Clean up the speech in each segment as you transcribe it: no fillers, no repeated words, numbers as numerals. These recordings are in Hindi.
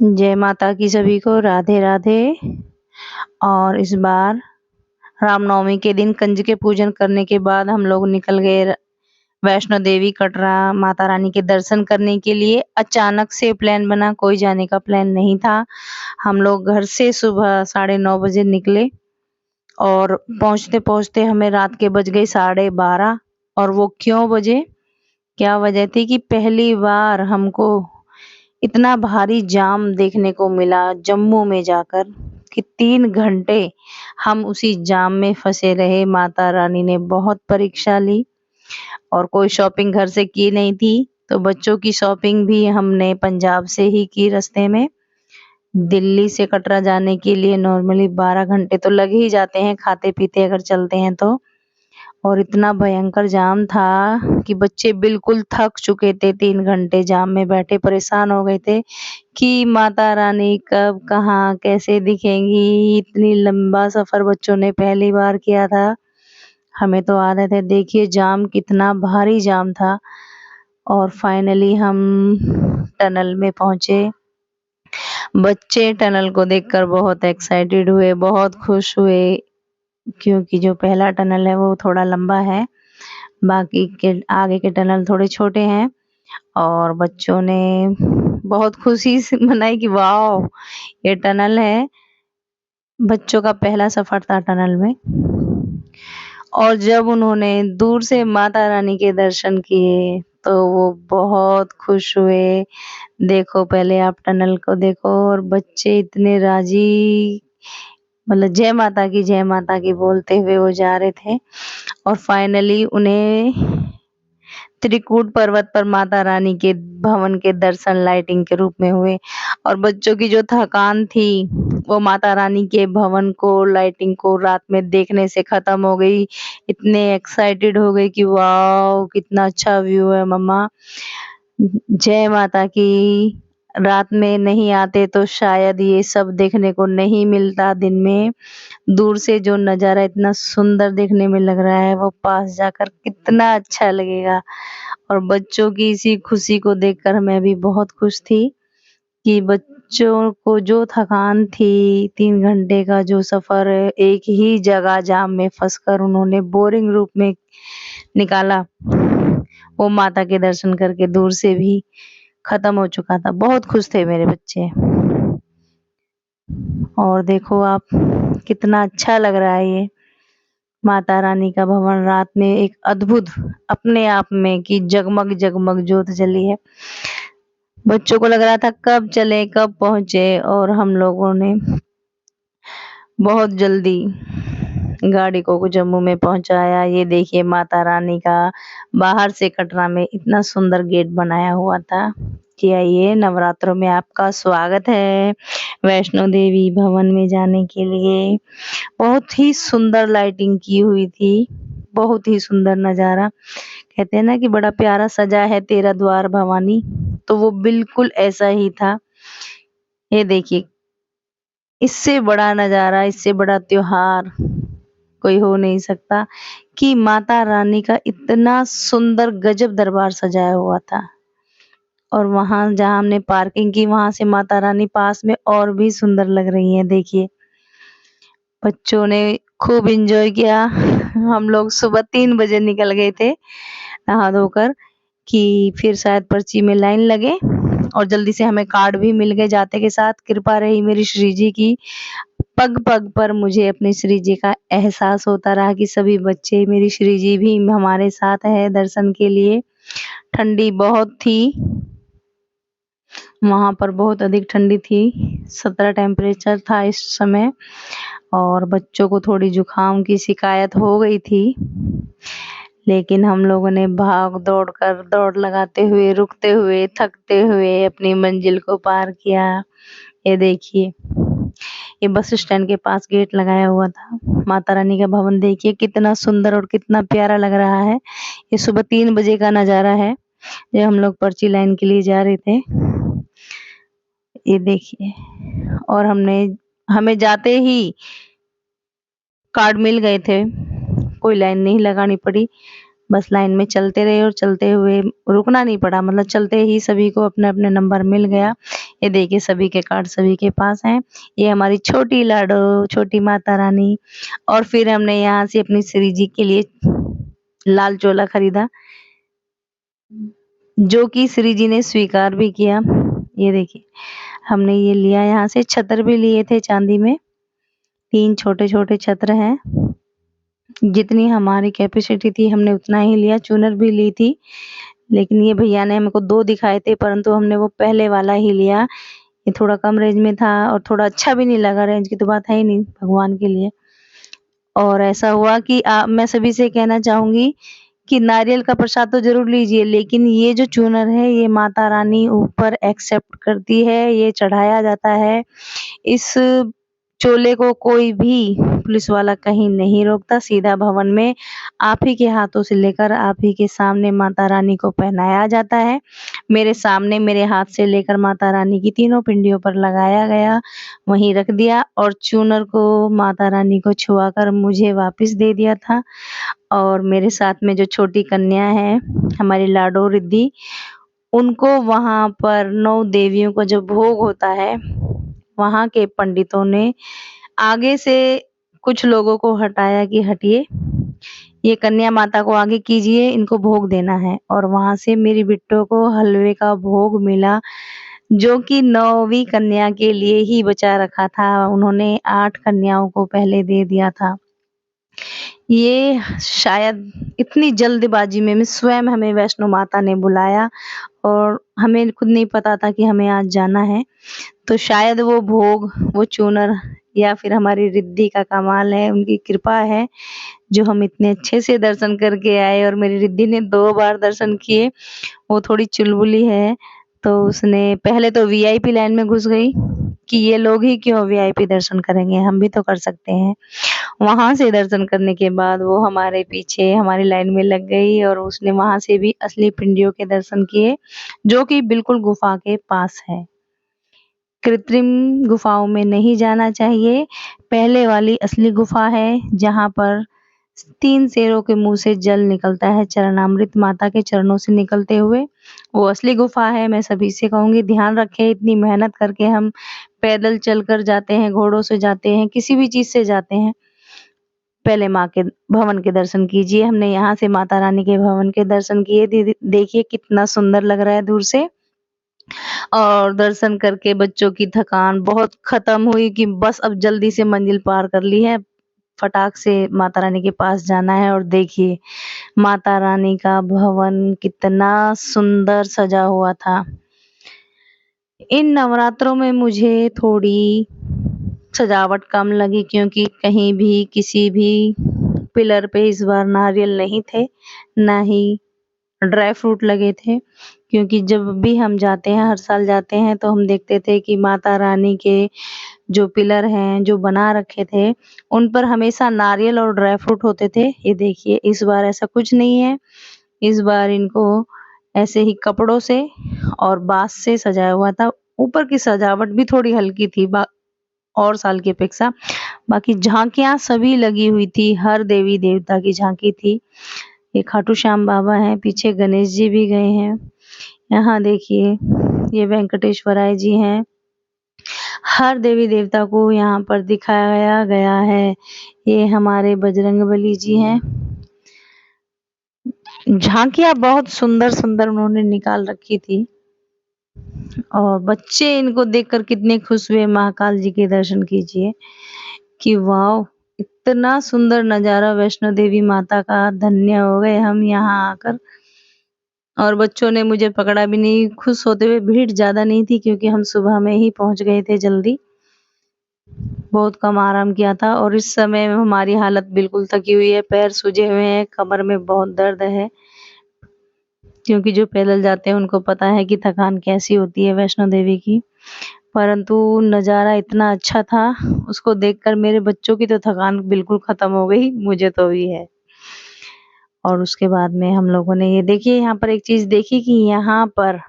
जय माता की सभी को, राधे राधे। और इस बार रामनवमी के दिन कंजके पूजन करने के बाद हम लोग निकल गए वैष्णो देवी कटरा माता रानी के दर्शन करने के लिए। अचानक से प्लान बना, कोई जाने का प्लान नहीं था। हम लोग घर से सुबह 9:30 बजे निकले और पहुंचते पहुंचते हमें रात के बज गए 12:30। और वो क्यों बजे, क्या वजह थी कि पहली बार हमको इतना भारी जाम देखने को मिला जम्मू में जाकर कि 3 घंटे हम उसी जाम में फंसे रहे। माता रानी ने बहुत परीक्षा ली और कोई शॉपिंग घर से की नहीं थी, तो बच्चों की शॉपिंग भी हमने पंजाब से ही की रास्ते में। दिल्ली से कटरा जाने के लिए नॉर्मली 12 घंटे तो लग ही जाते हैं खाते पीते अगर चलते हैं तो। और इतना भयंकर जाम था कि बच्चे बिल्कुल थक चुके थे, 3 घंटे जाम में बैठे परेशान हो गए थे कि माता रानी कब कहाँ कैसे दिखेंगी। इतनी लंबा सफर बच्चों ने पहली बार किया था, हमें तो आदत है। देखिए जाम कितना भारी जाम था। और फाइनली हम टनल में पहुंचे। बच्चे टनल को देखकर बहुत एक्साइटेड हुए, बहुत खुश हुए, क्योंकि जो पहला टनल है वो थोड़ा लंबा है, बाकी के आगे के टनल थोड़े छोटे हैं। और बच्चों ने बहुत खुशी से मनाई कि वाह ये टनल है। बच्चों का पहला सफर था टनल में। और जब उन्होंने दूर से माता रानी के दर्शन किए तो वो बहुत खुश हुए। देखो पहले आप टनल को देखो, और बच्चे इतने राजी, मतलब जय माता की बोलते हुए वो जा रहे थे। और फाइनली उन्हें त्रिकूट पर्वत पर माता रानी के भवन के दर्शन लाइटिंग के रूप में हुए। और बच्चों की जो थकान थी वो माता रानी के भवन को लाइटिंग को रात में देखने से खत्म हो गई। इतने एक्साइटेड हो गए कि वाह कितना अच्छा व्यू है मम्मा। जय माता की। रात में नहीं आते तो शायद ये सब देखने को नहीं मिलता दिन में। दूर से जो नज़ारा इतना सुंदर देखने में लग रहा है वो पास जाकर कितना अच्छा लगेगा। और बच्चों की इसी खुशी को देखकर मैं भी बहुत खुश थी कि बच्चों को जो थकान थी, 3 घंटे का जो सफर एक ही जगह जाम में फंसकर उन्होंने बोरिंग रूप में निकाला, वो माता के दर्शन करके दूर से भी खत्म हो चुका था। बहुत खुश थे मेरे बच्चे। और देखो आप कितना अच्छा लग रहा है ये माता रानी का भवन रात में एक अद्भुत अपने आप में कि जगमग जगमग ज्योत जली है। बच्चों को लग रहा था कब चले कब पहुंचे, और हम लोगों ने बहुत जल्दी गाड़ी को जम्मू में पहुंचाया। ये देखिए माता रानी का बाहर से कटरा में इतना सुंदर गेट बनाया हुआ था कि आइए नवरात्रों में आपका स्वागत है वैष्णो देवी भवन में जाने के लिए। बहुत ही सुंदर लाइटिंग की हुई थी, बहुत ही सुंदर नजारा। कहते हैं ना कि बड़ा प्यारा सजा है तेरा द्वार भवानी, तो वो बिल्कुल ऐसा ही था। ये देखिए इससे बड़ा नजारा, इससे बड़ा त्योहार कोई हो नहीं सकता कि माता रानी का इतना सुंदर गजब दरबार सजाया हुआ था। और वहां जहां हमने पार्किंग की वहां से माता रानी पास में और भी सुंदर लग रही हैं। देखिए बच्चों ने खूब एंजॉय किया। हम लोग सुबह 3 बजे निकल गए थे नहा धोकर कि फिर शायद पर्ची में लाइन लगे, और जल्दी से हमें कार्ड भी मिल गए जाते के साथ। कृपा रही मेरी श्री जी की। पग पग पर मुझे अपनी श्री जी का एहसास होता रहा कि सभी बच्चे मेरी श्री जी भी हमारे साथ है दर्शन के लिए। ठंडी बहुत थी वहां पर, बहुत अधिक ठंडी थी, 17 टेम्परेचर था इस समय। और बच्चों को थोड़ी जुकाम की शिकायत हो गई थी, लेकिन हम लोगों ने भाग दौड़ कर दौड़ लगाते हुए रुकते हुए थकते हुए अपनी मंजिल को पार किया। ये देखिए ये बस स्टैंड के पास गेट लगाया हुआ था। माता रानी का भवन देखिए कितना सुंदर और कितना प्यारा लग रहा है। ये सुबह 3 बजे का नजारा है जब हम लोग पर्ची लाइन के लिए जा रहे थे। ये देखिए, और हमें जाते ही कार्ड मिल गए थे, कोई लाइन नहीं लगानी पड़ी। बस लाइन में चलते रहे और चलते हुए रुकना नहीं पड़ा, मतलब चलते ही सभी को अपना-अपना नंबर मिल गया। ये देखिए सभी के कार्ड सभी के पास हैं। ये हमारी छोटी लाडो, छोटी माता रानी। और फिर हमने यहाँ से अपनी श्री जी के लिए लाल चोला खरीदा, जो कि श्री जी ने स्वीकार भी किया। ये देखिए, हमने ये लिया यहाँ से। छत्र भी लिए थे चाँदी में, 3 छोटे-छोटे छत्र हैं। जितनी हमारी कैपेसिटी थी हमने उतना ही लिया। चूनर भी ली थी, लेकिन ये भैया ने हमको 2 दिखाए थे, परंतु हमने वो पहले वाला ही लिया। ये थोड़ा कम रेंज में था और थोड़ा अच्छा भी नहीं लगा, रेंज की तो बात है ही नहीं भगवान के लिए। और ऐसा हुआ कि मैं सभी से कहना चाहूँगी कि नारियल का प्रसाद तो ज़रूर लीजिए, लेकिन ये जो चूनर है ये माता रानी ऊपर एक्सेप्ट करती है, ये चढ़ाया जाता है। इस चोले को कोई भी पुलिस वाला कहीं नहीं रोकता, सीधा भवन में आप ही के हाथों से लेकर आप ही के सामने माता रानी को पहनाया जाता है। मेरे सामने मेरे हाथ से लेकर माता रानी की तीनों पिंडियों पर लगाया गया, वहीं रख दिया और चूनर को माता रानी को छुआकर मुझे वापस दे दिया था। और मेरे साथ में जो छोटी कन्या है, हमारी लाडो रिद्धि, उनको वहाँ पर 9 देवियों का जो भोग होता है, वहाँ के पंडितों ने आगे से कुछ लोगों को हटाया कि हटिए, ये कन्या माता को आगे कीजिए, इनको भोग देना है। और वहाँ से मेरी बिट्टो को हलवे का भोग मिला, जो कि 9वीं कन्या के लिए ही बचा रखा था। उन्होंने 8 कन्याओं को पहले दे दिया था। ये शायद इतनी जल्दबाज़ी में स्वयं हमें वैष्णो माता ने बुलाया और हमें खुद नहीं पता था कि हमें आज जाना है। तो शायद वो भोग, वो चूनर या फिर हमारी रिद्धि का कमाल है, उनकी कृपा है, जो हम इतने अच्छे से दर्शन करके आए। और मेरी रिद्धि ने 2 बार दर्शन किए। वो थोड़ी चुलबुली है, तो उसने पहले तो वीआईपी लाइन में घुस गई कि ये लोग ही क्यों वीआईपी दर्शन करेंगे, हम भी तो कर सकते हैं। वहाँ से दर्शन करने के बाद वो हमारे पीछे हमारी लाइन में लग गई और उसने वहाँ से भी असली पिंडियों के दर्शन किए, जो कि बिल्कुल गुफा के पास है। कृत्रिम गुफाओं में नहीं जाना चाहिए। पहले वाली असली गुफा है, जहाँ पर 3 शेरों के मुँह से जल निकलता है, चरणामृत माता के चरणों से निकलते हुए। वो असली गुफा है। मैं सभी से कहूँगी ध्यान रखें, इतनी मेहनत करके हम पैदल चलकर जाते हैं, घोड़ों से जाते हैं, किसी भी चीज़ से जाते हैं। पहले माँ के भवन के दर्शन कीजिए। हमने यहाँ से माता रानी के भवन के दर्शन किए। देखिए कितना सुंदर लग रहा है दूर से। और दर्शन करके बच्चों की थकान बहुत खत्म हुई कि बस अब जल्दी से मंजिल पार कर ली है, फटाक से माता रानी के पास जाना है। और देखिए माता रानी का भवन कितना सुंदर सजा हुआ था। इन नवरात्रों में मुझे थोड़ी सजावट कम लगी, क्योंकि कहीं भी किसी भी पिलर पे इस बार नारियल नहीं थे, ना ही ड्राई फ्रूट लगे थे। क्योंकि जब भी हम जाते हैं, हर साल जाते हैं, तो हम देखते थे कि माता रानी के जो पिलर हैं, जो बना रखे थे, उन पर हमेशा नारियल और ड्राई फ्रूट होते थे। ये देखिए इस बार ऐसा कुछ नहीं है। इस बार इनको ऐसे ही कपड़ों से और बाँस से सजाया हुआ था। ऊपर की सजावट भी थोड़ी हल्की थी और साल की अपेक्षा। बाकी झाँकियाँ सभी लगी हुई थी, हर देवी-देवता की झाँकी थी। ये खाटू श्याम बाबा हैं, पीछे गणेश जी भी गए हैं। यहाँ देखिए ये वेंकटेश्वराय जी हैं। हर देवी-देवता को यहाँ पर दिखाया गया है। ये हमारे बजरंगबली जी हैं। झाँकियाँ बहुत सुंदर-सुंदर उन्होंने निकाल रखी थी। और बच्चे इनको देखकर कितने खुश हुए। महाकाल जी के दर्शन कीजिए कि वाओ! इतना सुंदर नज़ारा वैष्णो देवी माता का, धन्य हो गए हम यहाँ आकर। और बच्चों ने मुझे पकड़ा भी नहीं, खुश होते हुए। भीड़ ज़्यादा नहीं थी क्योंकि हम सुबह में ही पहुँच गए थे जल्दी। बहुत कम आराम किया था और इस समय हमारी हालत बिल्कुल थकी हुई है, पैर सूजे हुए हैं, कमर में बहुत दर्द है। क्योंकि जो पैदल जाते हैं उनको पता है कि थकान कैसी होती है वैष्णो देवी की। परंतु नज़ारा इतना अच्छा था, उसको देखकर मेरे बच्चों की तो थकान बिल्कुल खत्म हो गई, मुझे तो हुई है। और उसके बाद में हम लोगों ने ये देखिए यहाँ पर एक चीज़ देखी कि यहाँ पर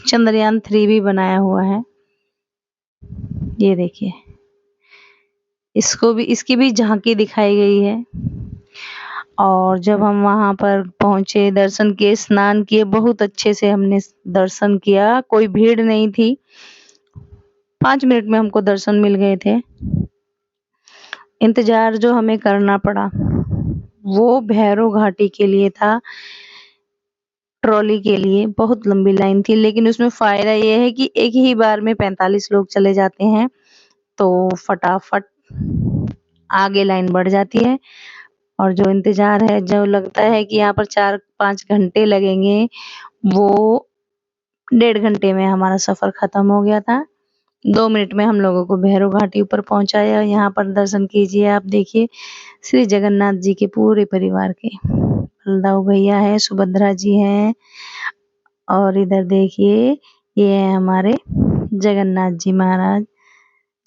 चंद्रयान 3 भी बनाया हुआ है। ये देखिए, इसकी भी झाँकी दिखाई गई है। और जब हम वहाँ पर पहुँचे, दर्शन किए, स्नान किए, बहुत अच्छे से हमने दर्शन किया, कोई भीड़ नहीं थी। 5 मिनट में हमको दर्शन मिल गए थे। इंतज़ार जो हमें करना पड़ा, वो भैरव घाटी के लिए था, ट्रॉली के लिए। बहुत लंबी लाइन थी, लेकिन उसमें फ़ायदा ये है कि एक ही बार में 45 लोग चले जाते हैं, तो फटाफट आगे लाइन बढ़ जाती है। और जो इंतज़ार है, जो लगता है कि यहाँ पर 4-5 घंटे लगेंगे, वो 1.5 घंटे में हमारा सफ़र खत्म हो गया था। 2 मिनट में हम लोगों को भैरव घाटी ऊपर पहुँचाया। यहाँ पर दर्शन कीजिए, आप देखिए श्री जगन्नाथ जी के पूरे परिवार के। बलदाऊ भैया हैं, सुभद्रा जी हैं और इधर देखिए ये हैं हमारे जगन्नाथ जी महाराज।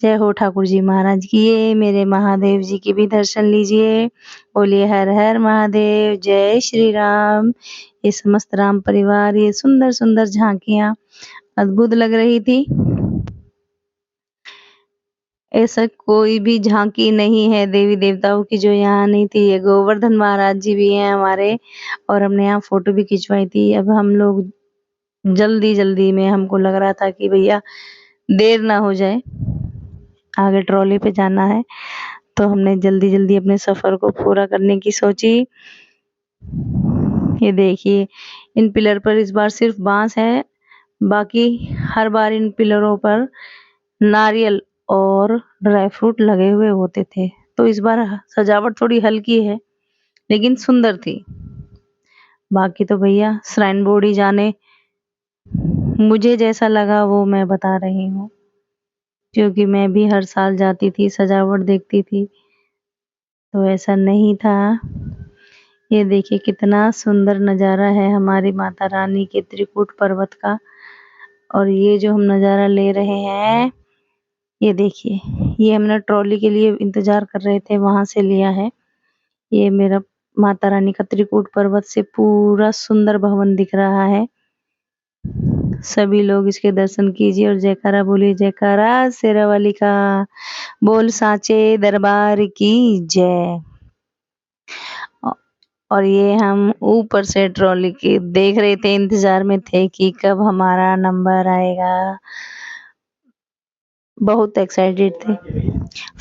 जय हो ठाकुर जी महाराज की। ये मेरे महादेव जी के भी दर्शन लीजिए। बोलिए हर हर महादेव, जय श्री राम। ये समस्त राम परिवार, ये सुंदर-सुंदर झांकियाँ अद्भुत लग रही थी। ऐसा कोई भी झांकी नहीं है देवी देवताओं की जो यहाँ नहीं थी। ये गोवर्धन महाराज जी भी हैं हमारे, और हमने यहाँ फोटो भी खिंचवाई थी। अब हम लोग जल्दी-जल्दी में, हमको लग रहा था कि भैया देर ना हो जाए, आगे ट्रॉली पे जाना है, तो हमने जल्दी-जल्दी अपने सफ़र को पूरा करने की सोची। ये देखिए, इन पिलर पर इस बार सिर्फ बाँस है, बाकी हर बार इन पिलरों पर नारियल और ड्राई फ्रूट लगे हुए होते थे। तो इस बार सजावट थोड़ी हल्की है, लेकिन सुंदर थी। बाकी तो भैया श्राइन बोर्ड ही जाने, मुझे जैसा लगा वो मैं बता रही हूँ, क्योंकि मैं भी हर साल जाती थी, सजावट देखती थी, तो ऐसा नहीं था। ये देखिए कितना सुंदर नज़ारा है हमारी माता रानी के त्रिकूट पर्वत का। और ये जो हम नज़ारा ले रहे हैं, ये देखिए, ये हमने ट्रॉली के लिए इंतज़ार कर रहे थे, वहाँ से लिया है। ये मेरा माता रानी का त्रिकूट पर्वत से पूरा सुंदर भवन दिख रहा है। सभी लोग इसके दर्शन कीजिए और जयकारा बोलिए, जयकारा शेरावाली का। बोल साचे दरबार की जय। औ और ये हम ऊपर से ट्रॉली के देख रहे थे, इंतज़ार में थे कि कब हमारा नंबर आएगा। बहुत एक्साइटेड थे।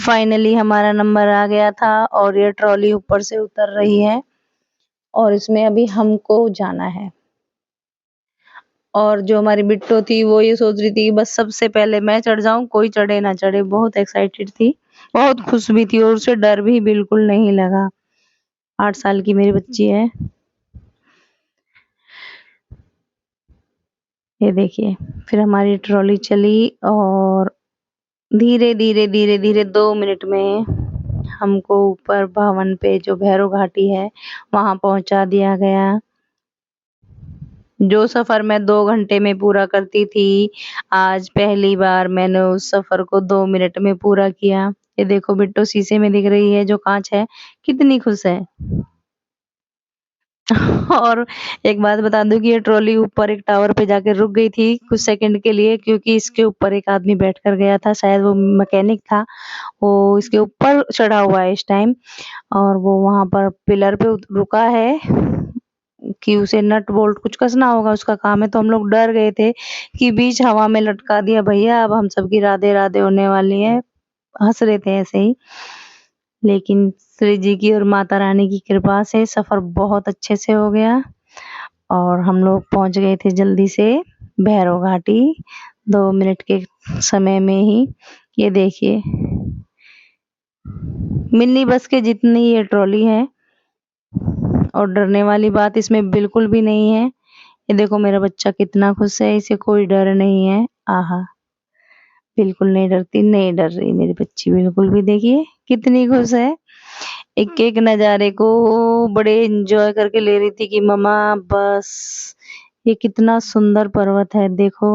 फाइनली हमारा नंबर आ गया था और ये ट्रॉली ऊपर से उतर रही है और इसमें अभी हमको जाना है। और जो हमारी बिट्टो थी वो ये सोच रही थी कि बस सबसे पहले मैं चढ़ जाऊँ, कोई चढ़े ना चढ़े। बहुत एक्साइटेड थी, बहुत खुश भी थी और उसे डर भी बिल्कुल नहीं लगा। 8 साल की मेरी बच्ची है। ये देखिए, फिर हमारी ट्रॉली चली और धीरे-धीरे 2 मिनट में हमको ऊपर भवन पे, जो भैरव घाटी है, वहाँ पहुँचा दिया गया। जो सफ़र मैं 2 घंटे में पूरा करती थी, आज पहली बार मैंने उस सफ़र को 2 मिनट में पूरा किया। ये देखो बिट्टो शीशे में दिख रही है, जो काँच है, कितनी खुश है। और एक बात बता दूँ कि ये ट्रॉली ऊपर एक टावर पे जाके रुक गई थी कुछ सेकंड के लिए, क्योंकि इसके ऊपर एक आदमी बैठ कर गया था, शायद वो मैकेनिक था। वो इसके ऊपर चढ़ा हुआ है इस टाइम और वो वहाँ पर पिलर पे रुका है कि उसे नट बोल्ट कुछ कसना होगा, उसका काम है। तो हम लोग डर गए थे कि बीच हवा में लटका दिया भैया, अब हम सबकी राधे राधे होने वाली है। हंस रहे थे ऐसे ही, लेकिन श्री जी की और माता रानी की कृपा से सफर बहुत अच्छे से हो गया और हम लोग पहुंच गए थे जल्दी से भैरव घाटी 2 मिनट के समय में ही। ये देखिए, मिनी बस के जितनी ये ट्रॉली है और डरने वाली बात इसमें बिल्कुल भी नहीं है। ये देखो मेरा बच्चा कितना खुश है, इसे कोई डर नहीं है। आहा, बिल्कुल नहीं डरती, नहीं डर रही मेरी बच्ची बिल्कुल भी। देखिए कितनी खुश है, एक-एक नज़ारे को बड़े एन्जॉय करके ले रही थी कि मम्मा बस ये कितना सुंदर पर्वत है देखो।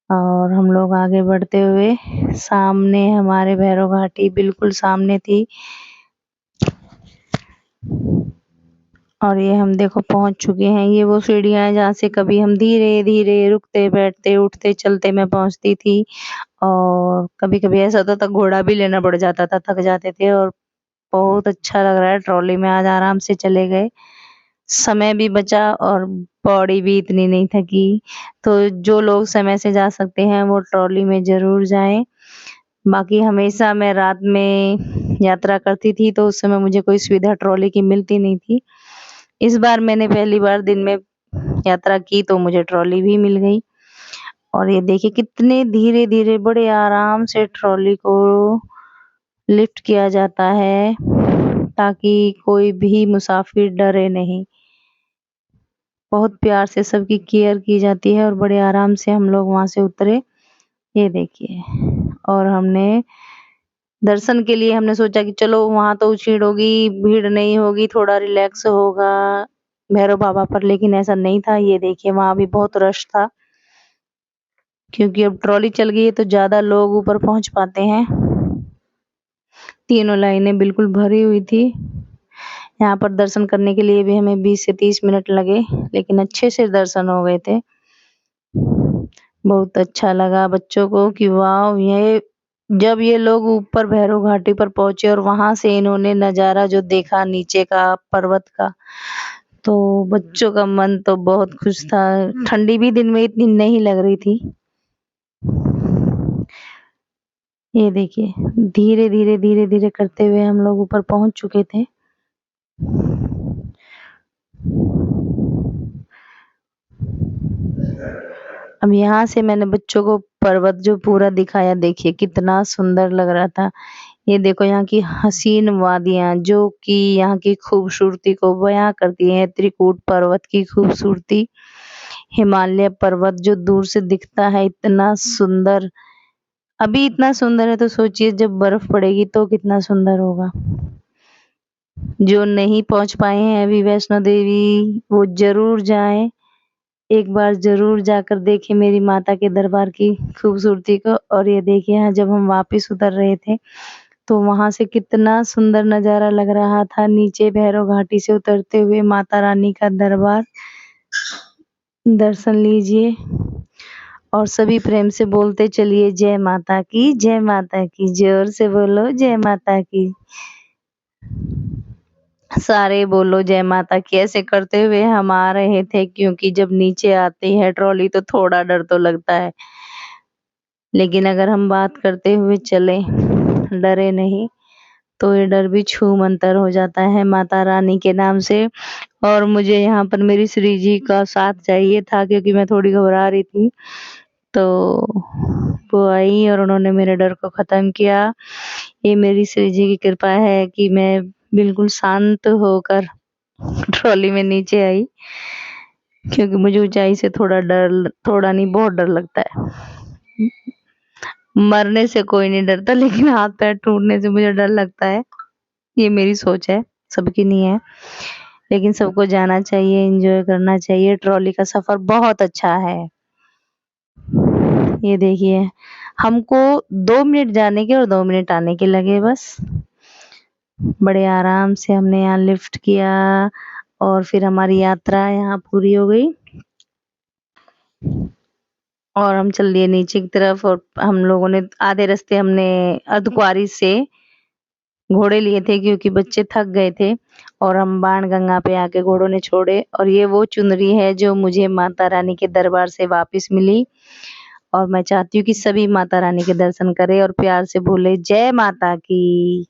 और हम लोग आगे बढ़ते हुए, सामने हमारे भैरव घाटी बिल्कुल सामने थी। और ये हम देखो पहुँच चुके हैं। ये वो सीढ़ियाँ हैं जहाँ से कभी हम धीरे-धीरे रुकते, बैठते, उठते, चलते मैं पहुँचती थी और कभी-कभी ऐसा होता था घोड़ा भी लेना पड़ जाता था, थक जाते थे और बहुत अच्छा लग रहा है, ट्रॉली में आज आराम से चले गए। समय भी बचा और बॉडी भी इतनी नहीं थकी। तो जो लोग समय से जा सकते हैं वो ट्रॉली में ज़रूर जाएँ। बाकी हमेशा मैं रात में यात्रा करती थी तो उस समय मुझे कोई सुविधा ट्रॉली की मिलती नहीं थी। इस बार मैंने पहली बार दिन में यात्रा की तो मुझे ट्रॉली भी मिल गई। और ये देखिए कितने धीरे-धीरे बड़े आराम से ट्रॉली को लिफ्ट किया जाता है ताकि कोई भी मुसाफिर डरे नहीं। बहुत प्यार से सबकी केयर की जाती है और बड़े आराम से हम लोग वहाँ से उतरे। ये देखिए और हमने दर्शन के लिए हमने सोचा कि चलो वहाँ तो भीड़ होगी, भीड़ नहीं होगी, थोड़ा रिलैक्स होगा भैरव बाबा पर, लेकिन ऐसा नहीं था। ये देखिए वहाँ भी बहुत रश था क्योंकि अब ट्रॉली चल गई है तो ज़्यादा लोग ऊपर पहुँच पाते हैं। तीनों लाइनें बिल्कुल भरी हुई थी। यहाँ पर दर्शन करने के लिए भी हमें 20 से 30 मिनट लगे, लेकिन अच्छे से दर्शन हो गए थे। बहुत अच्छा लगा बच्चों को कि वाओ! ये जब ये लोग ऊपर भैरव घाटी पर पहुँचे और वहाँ से इन्होंने नज़ारा जो देखा नीचे का पर्वत का, तो बच्चों का मन तो बहुत खुश था। ठंडी भी दिन में इतनी नहीं लग रही थी। ये देखिए धीरे-धीरे, धीरे-धीरे करते हुए हम लोग ऊपर पहुँच चुके थे। अब यहाँ से मैंने बच्चों को पर्वत जो पूरा दिखाया, देखिए कितना सुंदर लग रहा था। ये देखो यहाँ की हसीन वादियाँ जो कि यहाँ की खूबसूरती को बयाँ करती हैं। त्रिकूट पर्वत की खूबसूरती, हिमालय पर्वत जो दूर से दिखता है इतना सुंदर। अभी इतना सुंदर है तो सोचिए जब बर्फ पड़ेगी तो कितना सुंदर होगा। जो नहीं पहुँच पाए हैं अभी वैष्णो देवी वो ज़रूर जाएँ। एक बार ज़रूर जाकर देखें मेरी माता के दरबार की खूबसूरती को। और ये देखिए यहाँ जब हम वापस उतर रहे थे, तो वहाँ से कितना सुंदर नज़ारा लग रहा था। नीचे भैरव घाटी से उतरते हुए माता रानी का दरबार दर्शन लीजिए और सभी प्रेम से बोलते चलिए जय माता की, जय माता की। ज़ोर से बोलो जय माता की। सारे बोलो जय माता की, ऐसे करते हुए हम आ रहे थे क्योंकि जब नीचे आती है ट्रॉली तो थोड़ा डर तो लगता है। लेकिन अगर हम बात करते हुए चले, डरे नहीं, तो ये डर भी छूमंतर हो जाता है माता रानी के नाम से। और मुझे यहाँ पर मेरी श्री जी का साथ चाहिए था क्योंकि मैं थोड़ी घबरा रही थी। तो वो आई और उन्होंने मेरे डर को ख़त्म किया। ये मेरी श्री जी की कृपा है कि मैं बिल्कुल शांत होकर ट्रॉली में नीचे आई, क्योंकि मुझे ऊँचाई से थोड़ा नहीं बहुत डर लगता है। मरने से कोई नहीं डरता लेकिन हाथ-पैर टूटने से मुझे डर लगता है। ये मेरी सोच है, सबकी नहीं है। लेकिन सबको जाना चाहिए, एन्जॉय करना चाहिए। ट्रॉली का सफ़र बहुत अच्छा है। ये देखिए, हमको 2 मिनट जाने के और 2 मिनट आने के लगे बस। बड़े आराम से हमने यहाँ लिफ्ट किया और फिर हमारी यात्रा यहाँ पूरी हो गई। और हम चल दिए नीचे की तरफ और हम लोगों ने आधे रास्ते हमने अर्धकुँवारी से घोड़े लिए थे क्योंकि बच्चे थक गए थे और हम बाणगंगा पे आके घोड़ों ने छोड़े। और ये वो चुनरी है जो मुझे माता रानी के दरबार से वापस मिली और मैं चाहती हूँ कि सभी माता रानी के दर्शन करें और प्यार से बोले जय माता की।